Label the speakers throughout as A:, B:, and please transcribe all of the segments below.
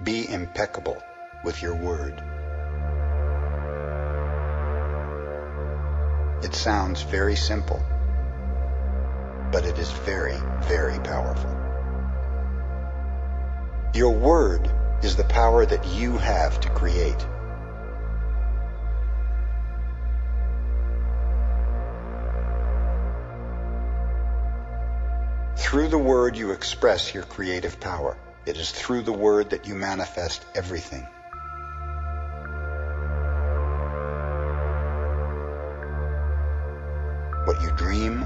A: Be impeccable with your word. It sounds very simple, but it is very, very powerful. Your word is the power that you have to create. Through the word you express your creative power. It is through the word that you manifest everything. What you dream,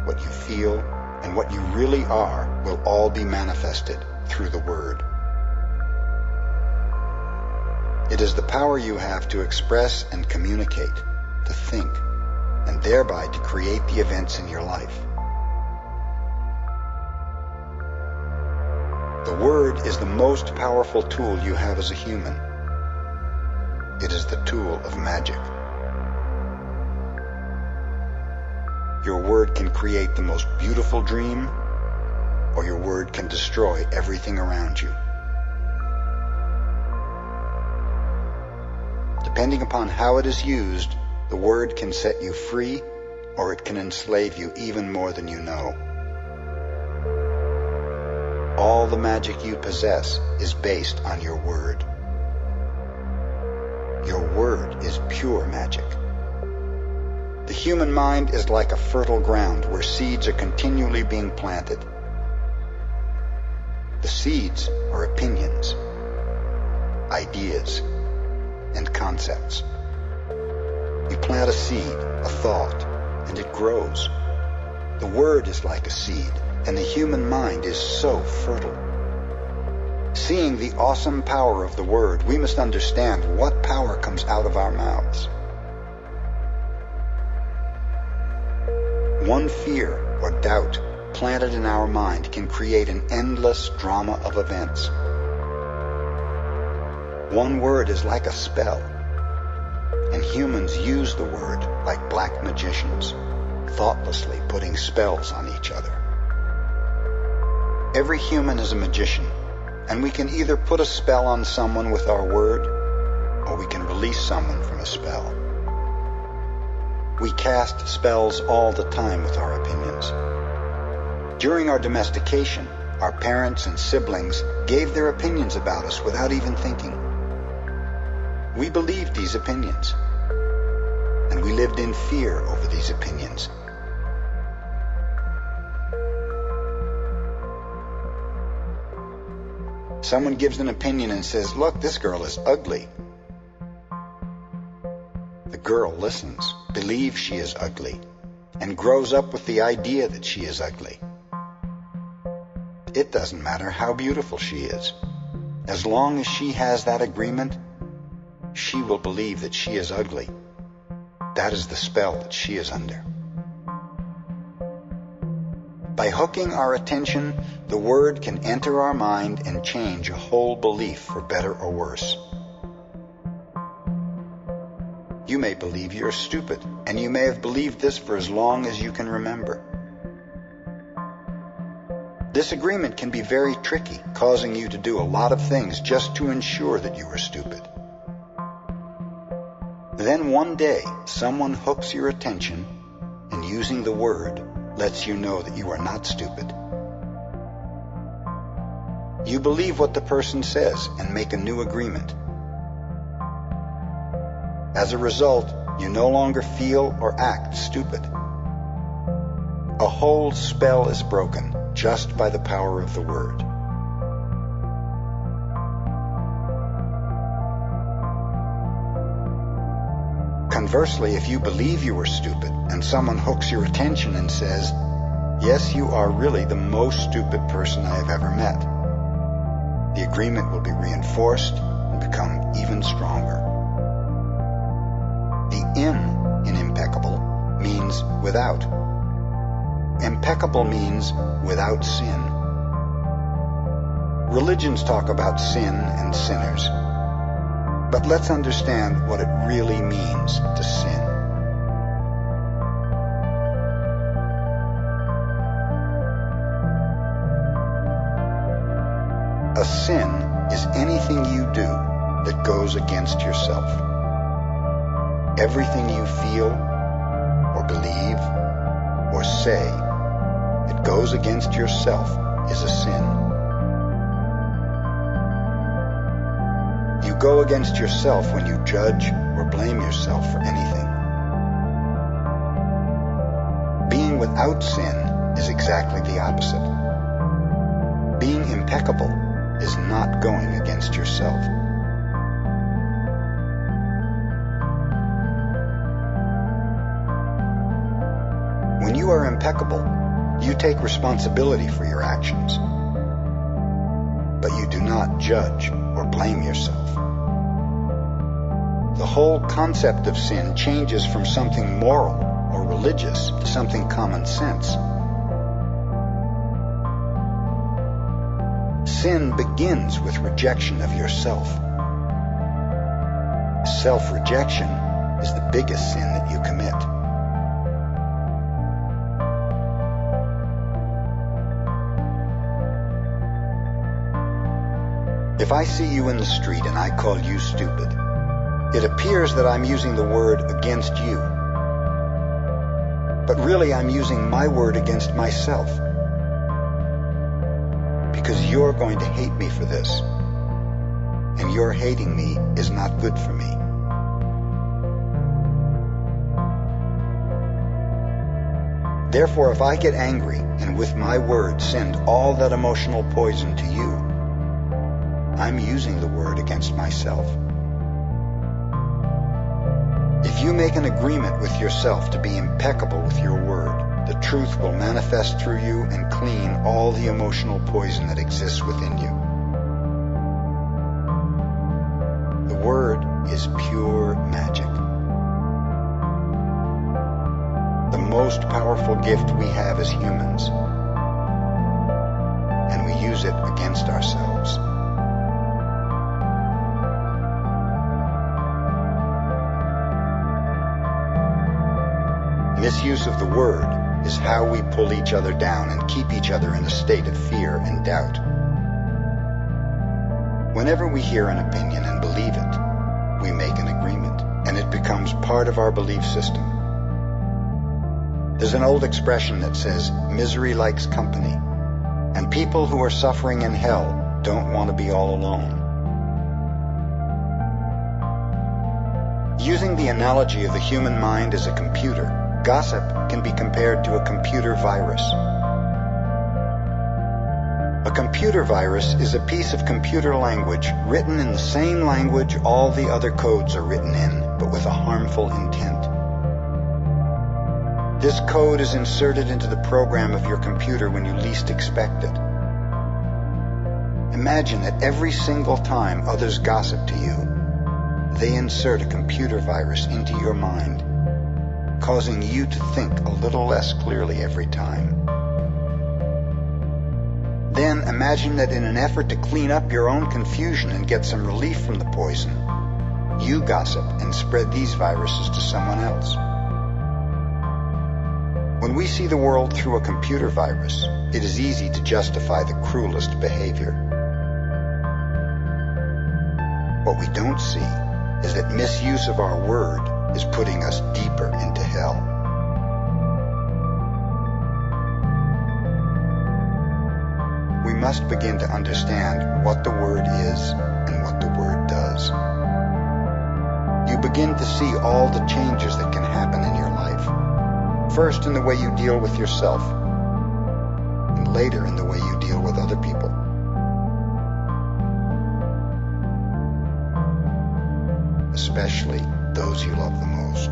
A: what you feel, and what you really are will all be manifested through the word. It is the power you have to express and communicate, to think, and thereby to create the events in your life. The word is the most powerful tool you have as a human. It is the tool of magic. Your word can create the most beautiful dream, or your word can destroy everything around you. Depending upon how it is used, the word can set you free, or it can enslave you even more than you know. All the magic you possess is based on your word. Your word is pure magic. The human mind is like a fertile ground where seeds are continually being planted. The seeds are opinions, ideas, and concepts. You plant a seed, a thought, and it grows. The word is like a seed, and the human mind is so fertile. Seeing the awesome power of the word, we must understand what power comes out of our mouths. One fear or doubt planted in our mind can create an endless drama of events. One word is like a spell, and humans use the word like black magicians, thoughtlessly putting spells on each other. Every human is a magician, and we can either put a spell on someone with our word, or we can release someone from a spell. We cast spells all the time with our opinions. During our domestication, our parents and siblings gave their opinions about us without even thinking. We believed these opinions, and we lived in fear over these opinions. Someone gives an opinion and says, "Look, this girl is ugly." The girl listens, believes she is ugly, and grows up with the idea that she is ugly. It doesn't matter how beautiful she is. As long as she has that agreement, she will believe that she is ugly. That is the spell that she is under. By hooking our attention, the word can enter our mind and change a whole belief for better or worse. You may believe you're stupid, and you may have believed this for as long as you can remember. This agreement can be very tricky, causing you to do a lot of things just to ensure that you are stupid. Then one day, someone hooks your attention, and using the word, lets you know that you are not stupid. You believe what the person says and make a new agreement. As a result, you no longer feel or act stupid. A whole spell is broken just by the power of the word. Conversely, if you believe you are stupid and someone hooks your attention and says, "Yes, you are really the most stupid person I have ever met," the agreement will be reinforced and become even stronger. The in impeccable means without. Impeccable means without sin. Religions talk about sin and sinners, but let's understand what it really means to sin. A sin is anything you do that goes against yourself. Everything you feel, or believe, or say that goes against yourself is a sin. You go against yourself when you judge or blame yourself for anything. Being without sin is exactly the opposite. Being impeccable is not going against yourself. When you are impeccable, you take responsibility for your actions, but you do not judge or blame yourself. The whole concept of sin changes from something moral or religious to something common sense. Sin begins with rejection of yourself. Self-rejection is the biggest sin that you commit. If I see you in the street and I call you stupid, it appears that I'm using the word against you. But really I'm using my word against myself. Because you're going to hate me for this. And your hating me is not good for me. Therefore, if I get angry and with my words send all that emotional poison to you, I'm using the word against myself. If you make an agreement with yourself to be impeccable with your word, the truth will manifest through you and clean all the emotional poison that exists within you. The word is pure magic. The most powerful gift we have as humans, and we use it against ourselves. Misuse of the word is how we pull each other down and keep each other in a state of fear and doubt. Whenever we hear an opinion and believe it, we make an agreement, and it becomes part of our belief system. There's an old expression that says, misery likes company, and people who are suffering in hell don't want to be all alone. Using the analogy of the human mind as a computer, gossip can be compared to a computer virus. A computer virus is a piece of computer language written in the same language all the other codes are written in, but with a harmful intent. This code is inserted into the program of your computer when you least expect it. Imagine that every single time others gossip to you, they insert a computer virus into your mind, causing you to think a little less clearly every time. Then imagine that in an effort to clean up your own confusion and get some relief from the poison, you gossip and spread these viruses to someone else. When we see the world through a computer virus, it is easy to justify the cruelest behavior. What we don't see is that misuse of our word is putting us deeper into hell. We must begin to understand what the word is and what the word does. You begin to see all the changes that can happen in your life. First in the way you deal with yourself, and later in the way you deal with other people. Especially those you love the most.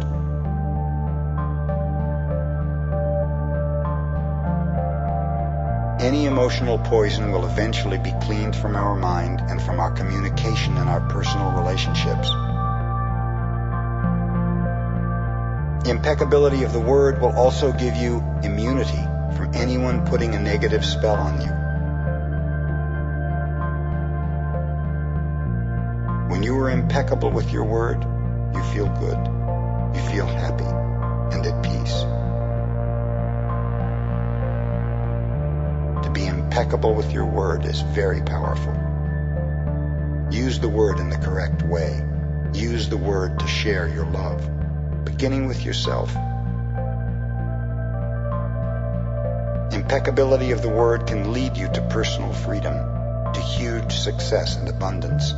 A: Any emotional poison will eventually be cleaned from our mind and from our communication and our personal relationships. Impeccability of the word will also give you immunity from anyone putting a negative spell on you. When you are impeccable with your word, you feel good, you feel happy, and at peace. To be impeccable with your word is very powerful. Use the word in the correct way. Use the word to share your love, beginning with yourself. Impeccability of the word can lead you to personal freedom, to huge success and abundance.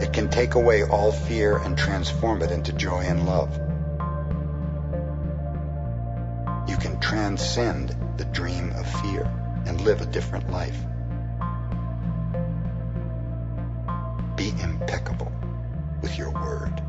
A: It can take away all fear and transform it into joy and love. You can transcend the dream of fear and live a different life. Be impeccable with your word.